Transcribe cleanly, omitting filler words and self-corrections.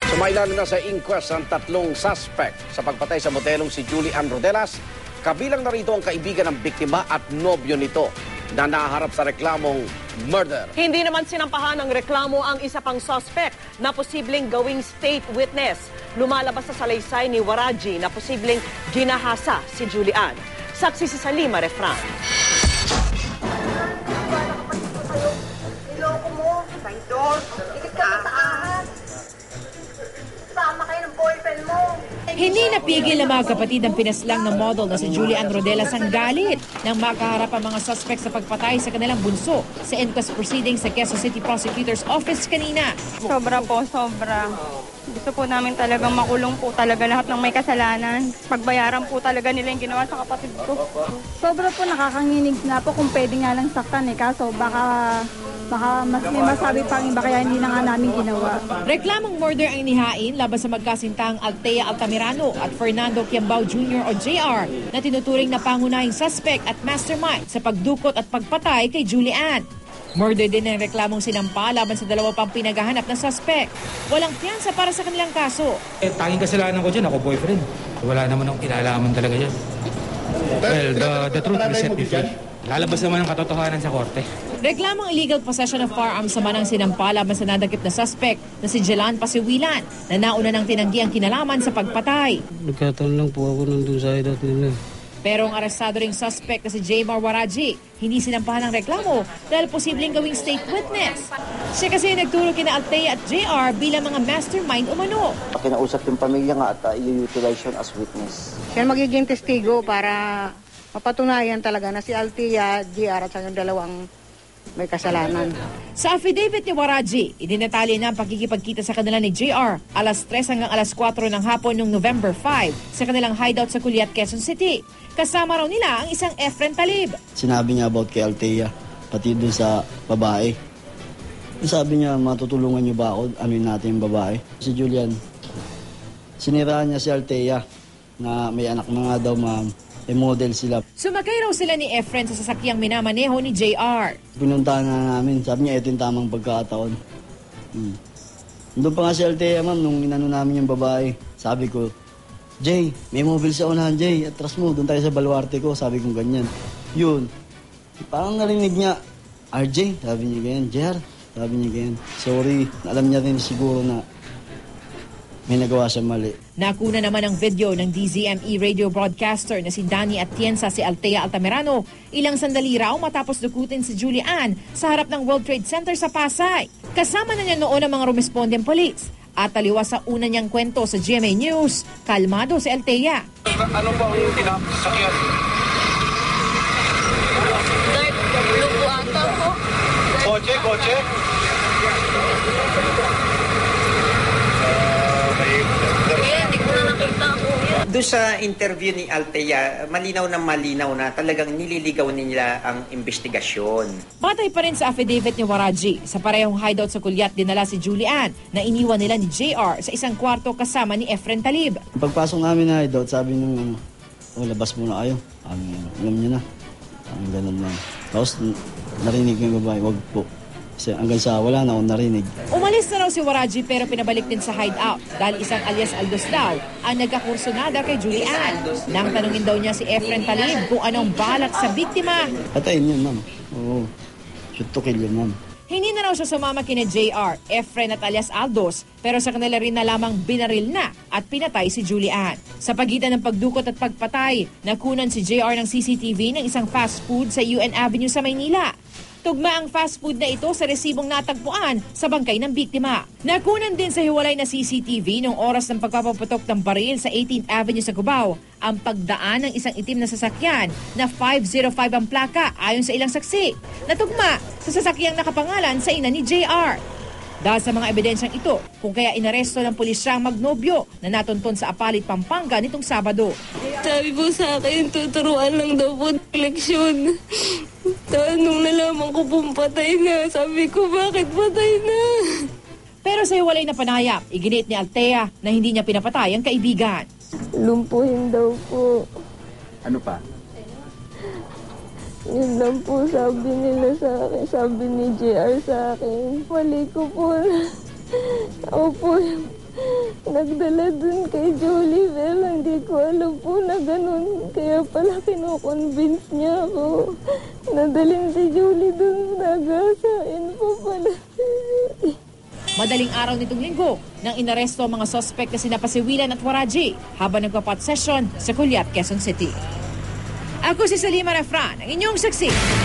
Sumailalo na sa inquest ang 3 suspect sa pagpatay sa motelong si Julie Ann Rodelas. Kabilang na rito ang kaibigan ng biktima at nobyo nito na naharap sa reklamong murder. Hindi naman sinampahan ng reklamo ang isa pang suspect na posibleng gawing state witness. Lumalabas sa salaysay ni Waraji na posibleng ginahasa si Julie Ann. Saksi si Salima Refran. Iloko mo, traidor, ikit ka sa ahas. Sama kayo ng boyfriend mo. Hindi napigil ng mga kapatid ang pinaslang ng model na si Julie Ann Rodelas ang galit nang makaharap ang mga suspect sa pagpatay sa kanilang bunso sa inquest proceedings sa Quezon City Prosecutor's Office kanina. Sobra po, sobra. Gusto po namin talagang makulong po talaga lahat ng may kasalanan. Pagbayaran po talaga nila yung ginawa sa kapatid ko. Sobra po nakakanginig na po kung pwede nga lang saktan kaso baka mas may masabi pang iba kaya hindi na nga namin ginawa. Reklamong murder ang inihain laban sa magkasintang Althea Altamirano at Fernando Quiambao Jr. o JR na tinuturing na pangunahing suspect at mastermind sa pagdukot at pagpatay kay Julie Ann. Murder din ang reklamong sinampa laban sa 2 pang pinaghahanap na suspect. Walang piyansa para sa kanilang kaso. Tanging kasalanan ko dyan, ako boyfriend. Wala naman akong kinalaman talaga dyan. Well, the truth will set me free. Lalabas naman ang katotohanan sa korte. Reklamong illegal possession of firearms naman ang sinampa laban sa nadakip na suspect na si Jelan Pasiwilan na nauna ng tinanggi ang kinalaman sa pagpatay. Nagkataon lang po ako nandun sa hideout nila. Pero ang arestado ring suspect na si Jaymar Waraji, hindi sinampahan ng reklamo dahil posibleng gawing state witness. Siya kasi nagturo kina Althea at JR bilang mga mastermind umano. Kinausap yung pamilya nga at i-utilize yun as witness. Siya magiging testigo para mapatunayan talaga na si Althea, JR at yung dalawang may kasalanan. Sa affidavit ni Waraji, idinatali na ang pakikipagkita sa kanila ni JR alas 3 hanggang alas 4 ng hapon noong November 5 sa kanilang hideout sa Culiat, Quezon City. Kasama raw nila ang isang Efren Talib. Sinabi niya about kay Althea, pati dun sa babae. Sabi niya, matutulungan niyo ba ako? Anuin natin yung babae. Si Julian, siniraan niya si Althea na may anak na nga daw, ma'am. Model sila. Sumakay raw sila ni Efren sa sasakyang minamaneho ni JR. Pinuntahan na namin. Sabi niya, ito yung tamang pagkakataon. Doon pa nga si Althea, ma'am, nung inano namin yung babae. Sabi ko, Jay, may mobile sa unahan, Jay. Atras mo, doon tayo sa baluarte ko. Sabi ko ganyan. Yun. Parang narinig niya, RJ, sabi niya ganyan. JR, sabi niya ganyan. Sorry, alam niya rin siguro na may nagawa siya mali. Nakuna naman ang video ng DZME radio broadcaster na si Danny Atienza si Althea Altamirano ilang sandali raw matapos dukutin si Julie Ann sa harap ng World Trade Center sa Pasay. Kasama na niya noon ang mga rumespondent police. At taliwas sa una niyang kwento sa GMA News, kalmado si Althea. Ano ba yung tinasakyan? Lupo ata po. Kotse? Hindi ko na nakita po yan. Doon sa interview ni Althea, malinaw na talagang nililigaw nila ang investigasyon. Batay pa rin sa affidavit ni Waraji, sa parehong hideout sa Culiat dinala si Julie Ann na iniwan nila ni JR sa isang kwarto kasama ni Efren Talib. Pagpasok namin na hideout, sabi nung labas muna kayo. Alam niyo na. Ganun lang. Tapos narinig yung babae, wag po. Kasi hanggang sa wala na akong narinig. Umalis na raw si Waraji pero pinabalik din sa hideout dahil isang alias Aldos daw ang nagkakursunada kay Julie Ann. Nang tanungin daw niya si Efren Talib kung anong balak sa biktima. Patayin yun, ma'am. Oo. Shoot to kill yun, ma'am. Hindi na raw siya sumama kina JR, Efren at alias Aldos pero sa kanila rin na lamang binaril na at pinatay si Julie Ann. Sa pagitan ng pagdukot at pagpatay, nakunan si JR ng CCTV ng isang fast food sa UN Avenue sa Maynila. Tugma ang fast food na ito sa resibong natagpuan sa bangkay ng biktima. Nakunan din sa hiwalay na CCTV noong oras ng pagpapaputok ng baril sa 18th Avenue sa Cubao ang pagdaan ng isang itim na sasakyan na 505 ang plaka ayon sa ilang saksi. Natugma sa sasakyang nakapangalan sa ina ni JR. Dahil sa mga ebidensyang ito, kung kaya inaresto ng pulisya ang magnobyo na natunton sa Apalit, Pampanga nitong Sabado. Sabi po sa akin, tuturuan lang daw po leksyon. Tapos nung nalaman ko pong patay na, sabi ko, bakit patay na? Pero sa hiwalay na panayam, iginit ni Althea na hindi niya pinapatay ang kaibigan. Lumpuhin daw po. Ano pa? Yun lang po sabi nila sa akin, sabi ni JR sa akin. Mali ko po. Ako po nagdala dun kay Julie, pero hindi ko alam po na ganun. Kaya pala kinoconvince niya ako. Nadalhin si Julie dun, nagasain po pala si Julie. Madaling araw nitong linggo nang inaresto ang mga sospek na sina Pasiwilan at Waraji habang nagpa-pot session sa Culiat, Quezon City. Ako si Salima Refran, ang inyong saksi.